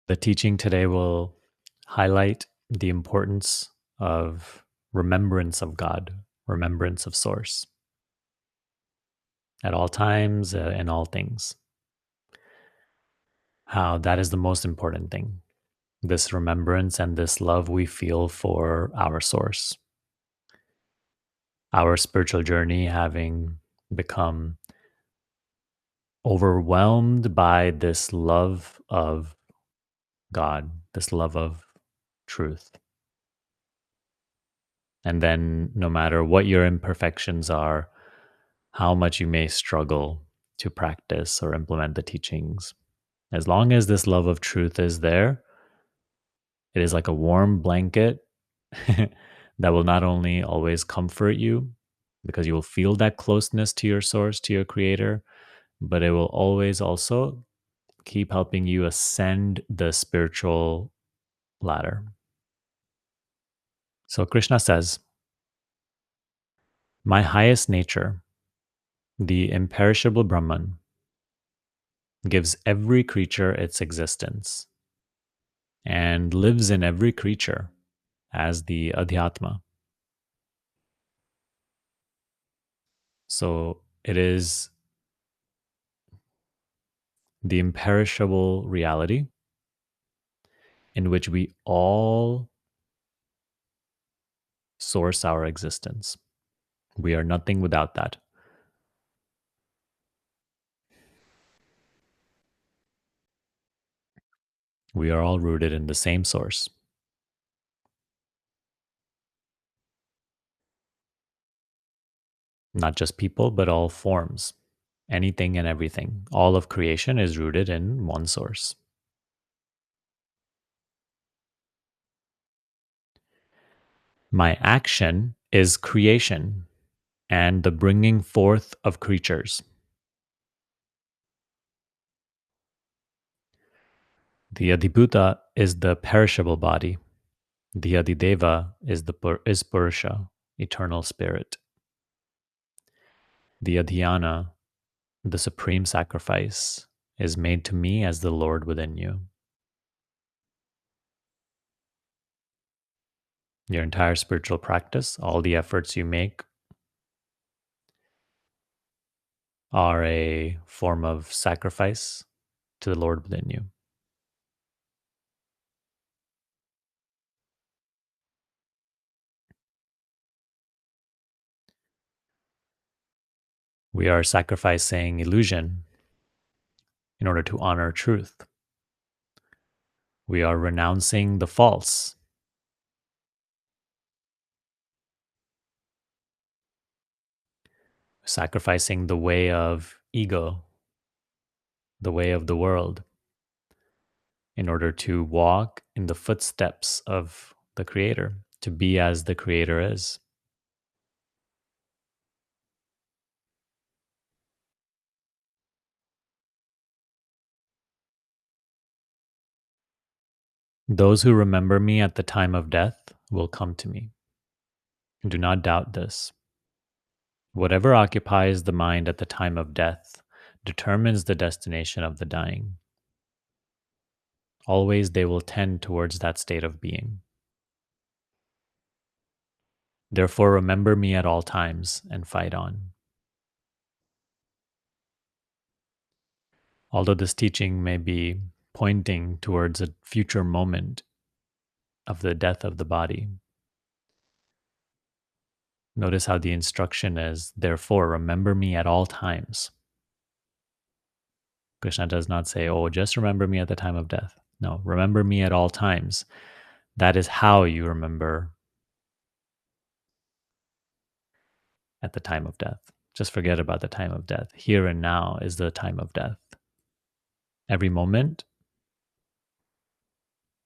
The teaching today will highlight the importance of remembrance of God, remembrance of Source at all times, in all things. How that is the most important thing. This remembrance and this love we feel for our Source, our spiritual journey having become overwhelmed by this love of God, this love of truth. And then, no matter what your imperfections are, how much you may struggle to practice or implement the teachings, as long as this love of truth is there, it is like a warm blanket that will not only always comfort you, because you will feel that closeness to your source, to your creator, but it will always also keep helping you ascend the spiritual ladder. So Krishna says, my highest nature, the imperishable Brahman, gives every creature its existence and lives in every creature as the Adhyatma. So it is the imperishable reality in which we all source our existence. We are nothing without that. We are all rooted in the same source. Not just people, but all forms. Anything and everything. All of creation is rooted in one source. My action is creation and the bringing forth of creatures. The Adibhuta is the perishable body. The Adideva is is Purusha, eternal spirit. The Adhyana, the supreme sacrifice, is made to me as the Lord within you. Your entire spiritual practice, all the efforts you make, are a form of sacrifice to the Lord within you. We are sacrificing illusion in order to honor truth. We are renouncing the false, sacrificing the way of ego, the way of the world, in order to walk in the footsteps of the Creator, to be as the Creator is. Those who remember me at the time of death will come to me. Do not doubt this. Whatever occupies the mind at the time of death determines the destination of the dying. Always they will tend towards that state of being. Therefore, remember me at all times and fight on. Although this teaching may be pointing towards a future moment of the death of the body, notice how the instruction is, therefore, remember me at all times. Krishna does not say, oh, just remember me at the time of death. No, remember me at all times. That is how you remember at the time of death. Just forget about the time of death. Here and now is the time of death. Every moment,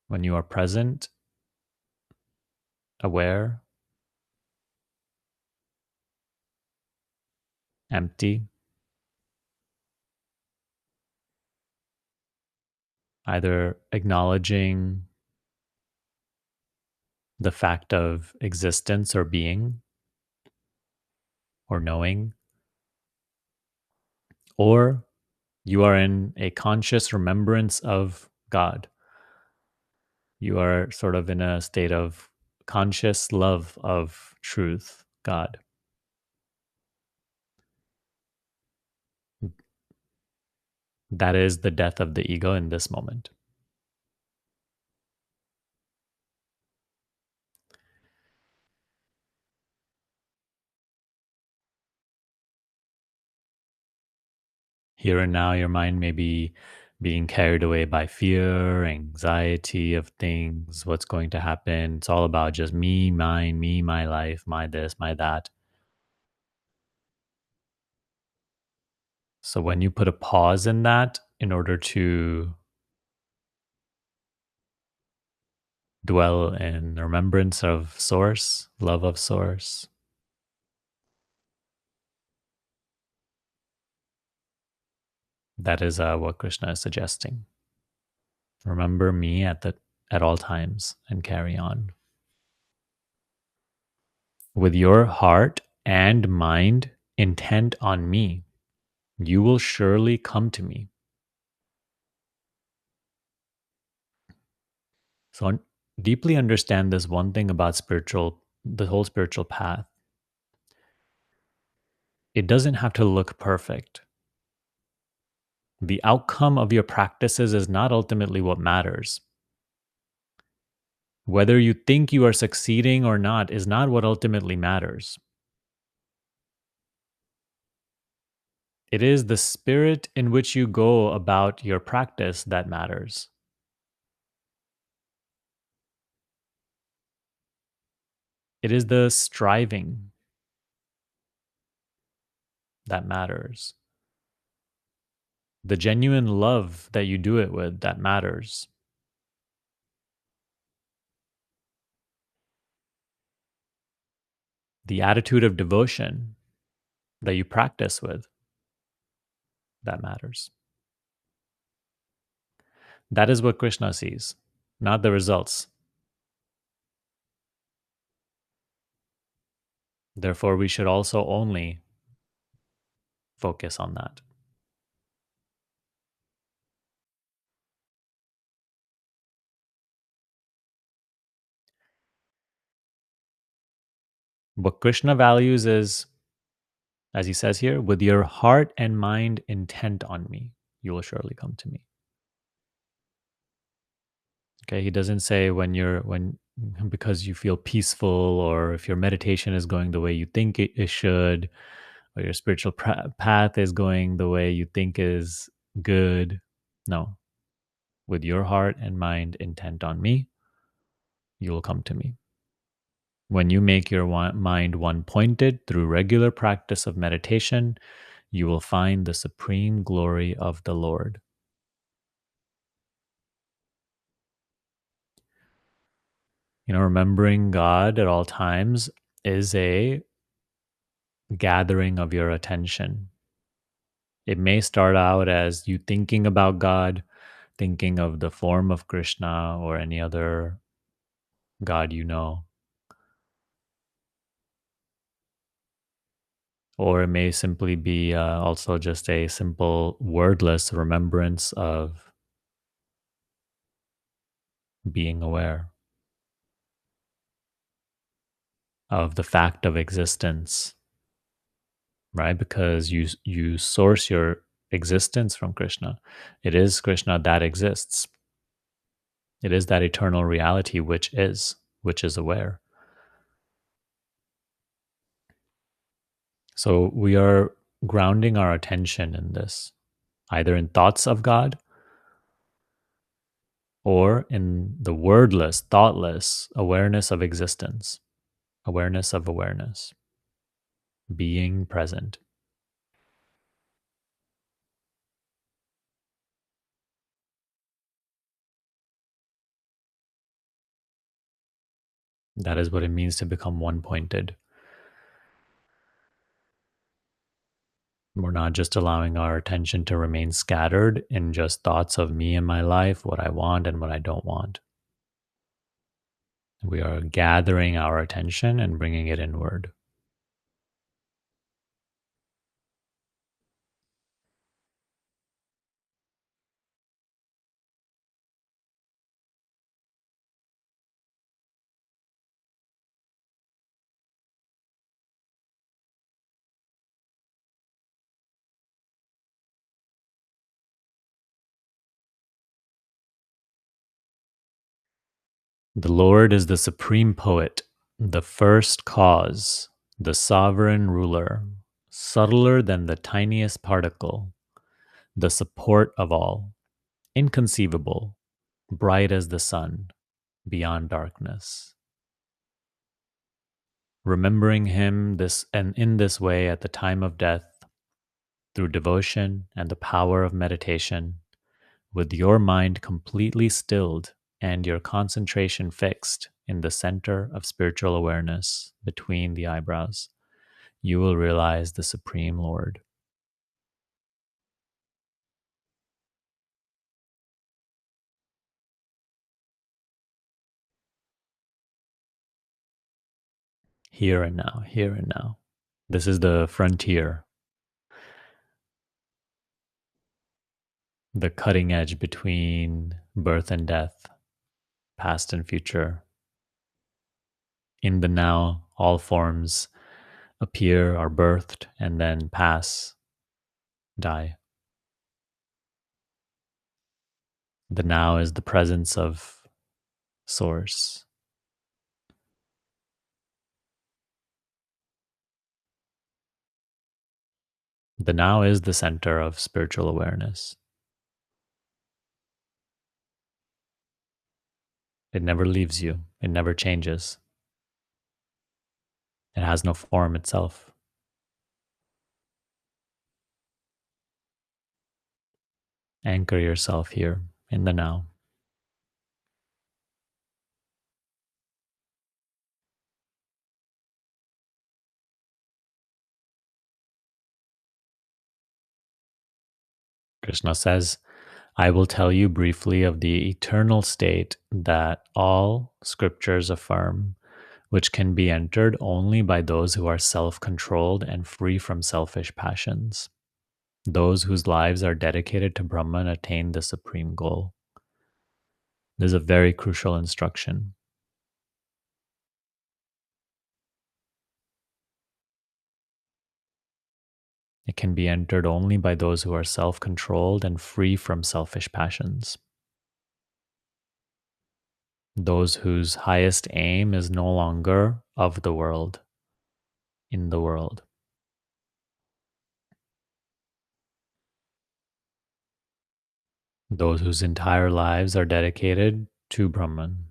when you are present, aware, empty, either acknowledging the fact of existence or being or knowing, or you are in a conscious remembrance of God, You are sort of in a state of conscious love of truth, God. That is the death of the ego in this moment. Here and now, your mind may be being carried away by fear, anxiety of things, what's going to happen. It's all about just me, mine, me, my life, my this, my that. So when you put a pause in that in order to dwell in remembrance of Source, love of Source, that is what Krishna is suggesting. Remember me at all times and carry on. With your heart and mind intent on me, you will surely come to me. So deeply understand this one thing about the whole spiritual path. It doesn't have to look perfect. The outcome of your practices is not ultimately what matters. Whether you think you are succeeding or not is not what ultimately matters. It is the spirit in which you go about your practice that matters. It is the striving that matters. The genuine love that you do it with that matters. The attitude of devotion that you practice with that matters. That is what Krishna sees, not the results. Therefore, we should also only focus on that. What Krishna values is, as he says here, with your heart and mind intent on me, you will surely come to me. Okay, he doesn't say when because you feel peaceful, or if your meditation is going the way you think it should, or your spiritual path is going the way you think is good. No, with your heart and mind intent on me, you will come to me. When you make your mind one pointed through regular practice of meditation, you will find the supreme glory of the Lord. Remembering God at all times is a gathering of your attention. It may start out as you thinking about God, thinking of the form of Krishna or any other God you know. Or it may simply be also just a simple wordless remembrance of being aware of the fact of existence, right? Because you source your existence from Krishna. It is Krishna that exists. It is that eternal reality which is aware. So we are grounding our attention in this, either in thoughts of God or in the wordless, thoughtless awareness of existence, awareness of awareness, being present. That is what it means to become one pointed. We're not just allowing our attention to remain scattered in just thoughts of me and my life, what I want and what I don't want. We are gathering our attention and bringing it inward. The Lord is the supreme poet, the first cause, the sovereign ruler, subtler than the tiniest particle, the support of all, inconceivable, bright as the sun, beyond darkness. Remembering him this and in this way at the time of death, through devotion and the power of meditation, with your mind completely stilled and your concentration fixed in the center of spiritual awareness between the eyebrows, you will realize the Supreme Lord. Here and now, here and now. This is the frontier, the cutting edge between birth and death, past and future. In the now, all forms appear, are birthed, and then pass, die. The now is the presence of Source. The now is the center of spiritual awareness. It never leaves you, it never changes. It has no form itself. Anchor yourself here in the now. Krishna says, I will tell you briefly of the eternal state that all scriptures affirm, which can be entered only by those who are self controlled and free from selfish passions. Those whose lives are dedicated to Brahman attain the supreme goal. This is a very crucial instruction. It can be entered only by those who are self controlled and free from selfish passions. Those whose highest aim is no longer of the world, in the world. Those whose entire lives are dedicated to Brahman.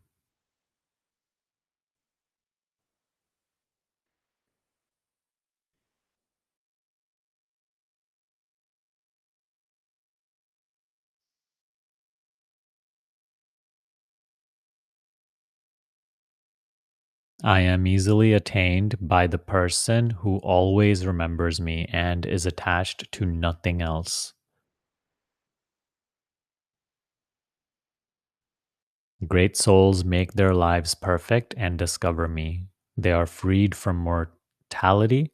I am easily attained by the person who always remembers me and is attached to nothing else. Great souls make their lives perfect and discover me. They are freed from mortality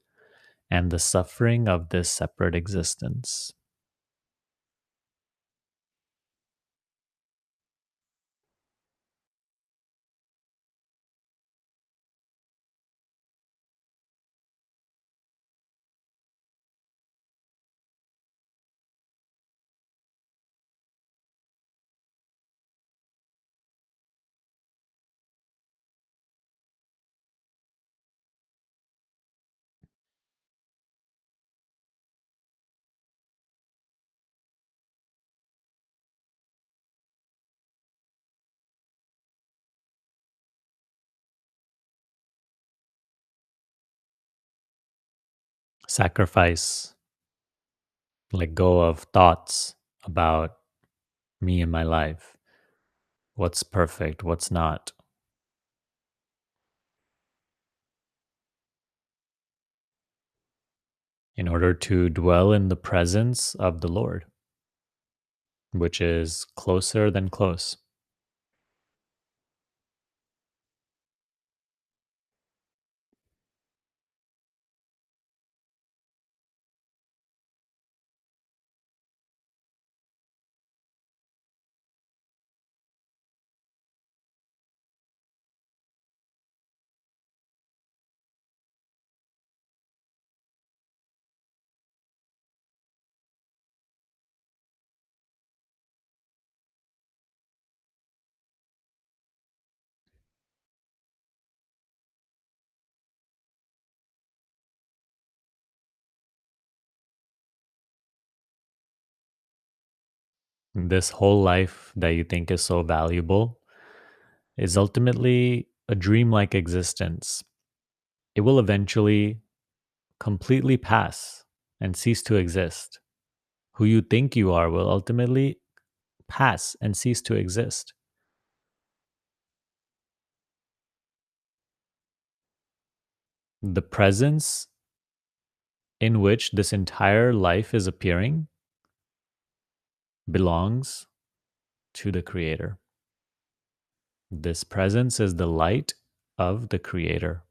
and the suffering of this separate existence. Sacrifice, let go of thoughts about me and my life. What's perfect, what's not, in order to dwell in the presence of the Lord, which is closer than close. This whole life that you think is so valuable is ultimately a dreamlike existence. It will eventually completely pass and cease to exist. Who you think you are will ultimately pass and cease to exist. The presence in which this entire life is appearing belongs to the Creator. This presence is the light of the Creator.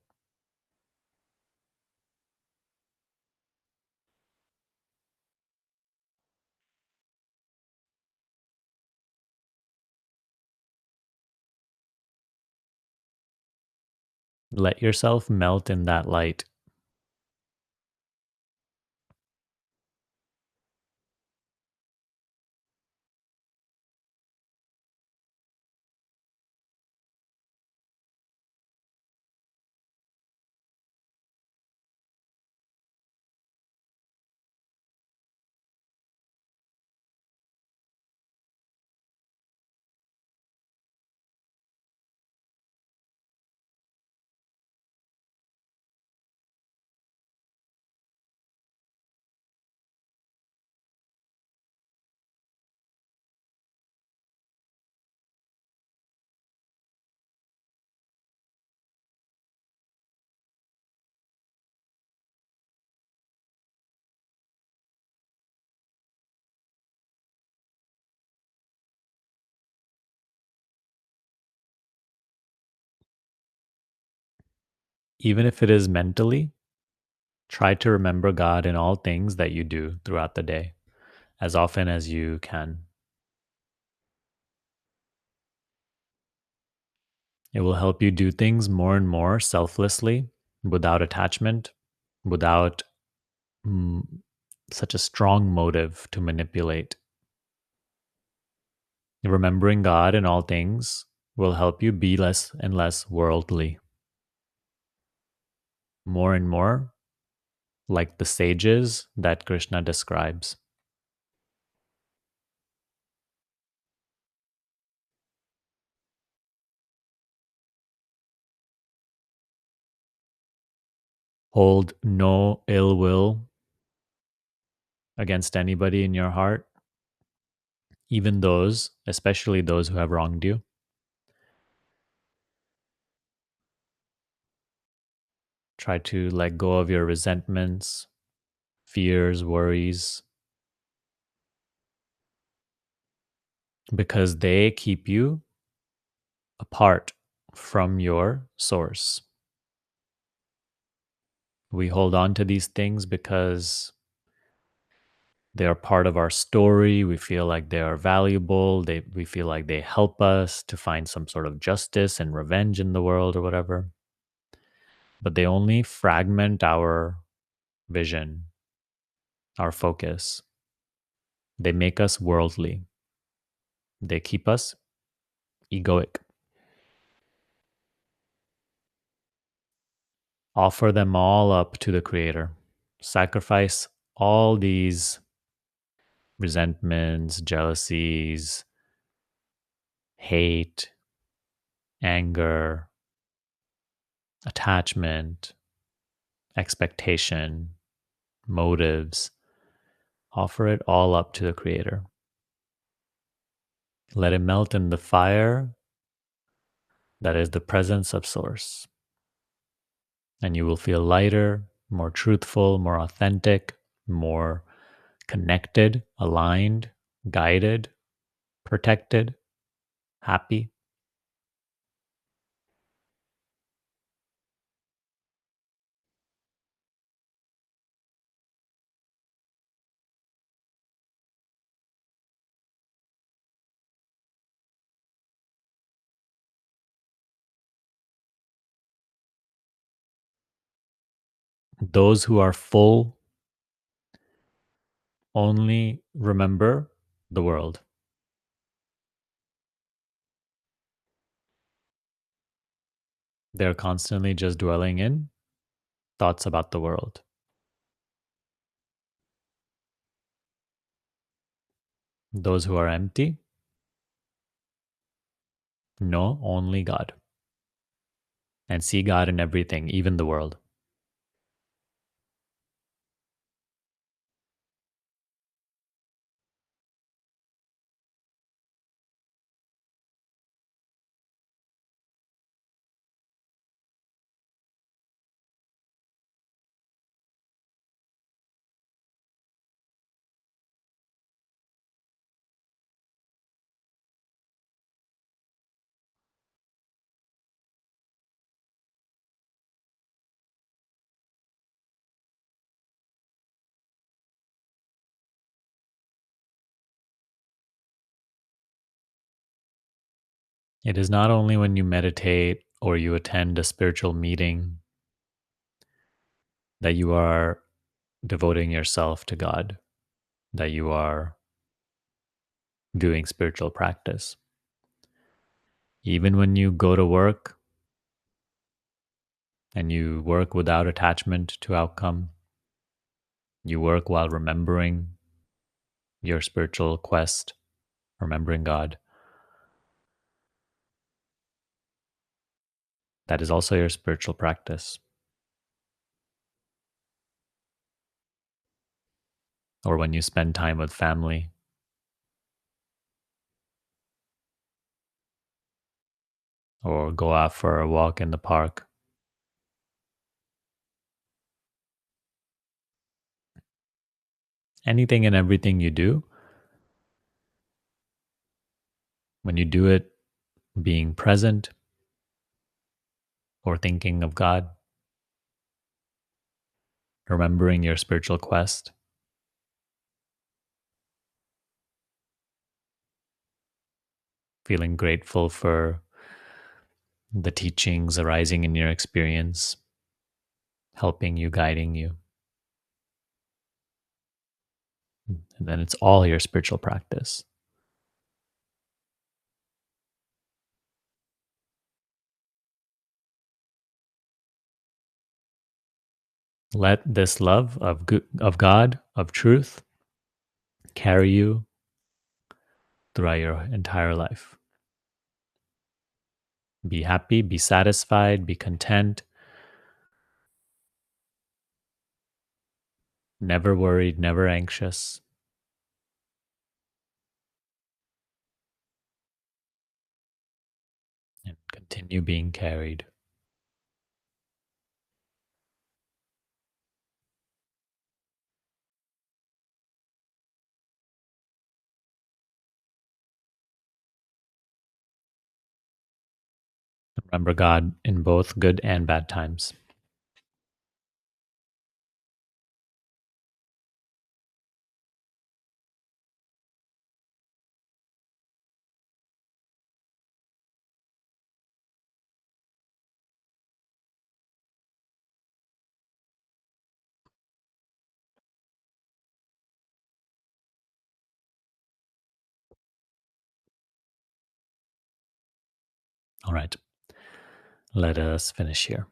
Let yourself melt in that light. Even if it is mentally, try to remember God in all things that you do throughout the day, as often as you can. It will help you do things more and more selflessly, without attachment, without mm, such a strong motive to manipulate. Remembering God in all things will help you be less and less worldly, more and more like the sages that Krishna describes. Hold no ill will against anybody in your heart, even those, especially those who have wronged you. Try to let go of your resentments, fears, worries, because they keep you apart from your source. We hold on to these things because they are part of our story. We feel like they are valuable. We feel like they help us to find some sort of justice and revenge in the world or whatever. But they only fragment our vision, our focus. They make us worldly. They keep us egoic. Offer them all up to the Creator. Sacrifice all these resentments, jealousies, hate, anger, attachment, expectation, motives. Offer it all up to the Creator. Let it melt in the fire that is the presence of Source. And you will feel lighter, more truthful, more authentic, more connected, aligned, guided, protected, happy. Those who are full only remember the world. They're constantly just dwelling in thoughts about the world. Those who are empty know only God and see God in everything, even the world. It is not only when you meditate or you attend a spiritual meeting that you are devoting yourself to God, that you are doing spiritual practice. Even when you go to work and you work without attachment to outcome, you work while remembering your spiritual quest, remembering God. That is also your spiritual practice. Or when you spend time with family, or go out for a walk in the park. Anything and everything you do, when you do it being present or thinking of God, remembering your spiritual quest, feeling grateful for the teachings arising in your experience, helping you, guiding you. And then it's all your spiritual practice. Let this love of God, of truth, carry you throughout your entire life. Be happy, be satisfied, be content, never worried, never anxious, and continue being carried. Remember God in both good and bad times. All right, let us finish here.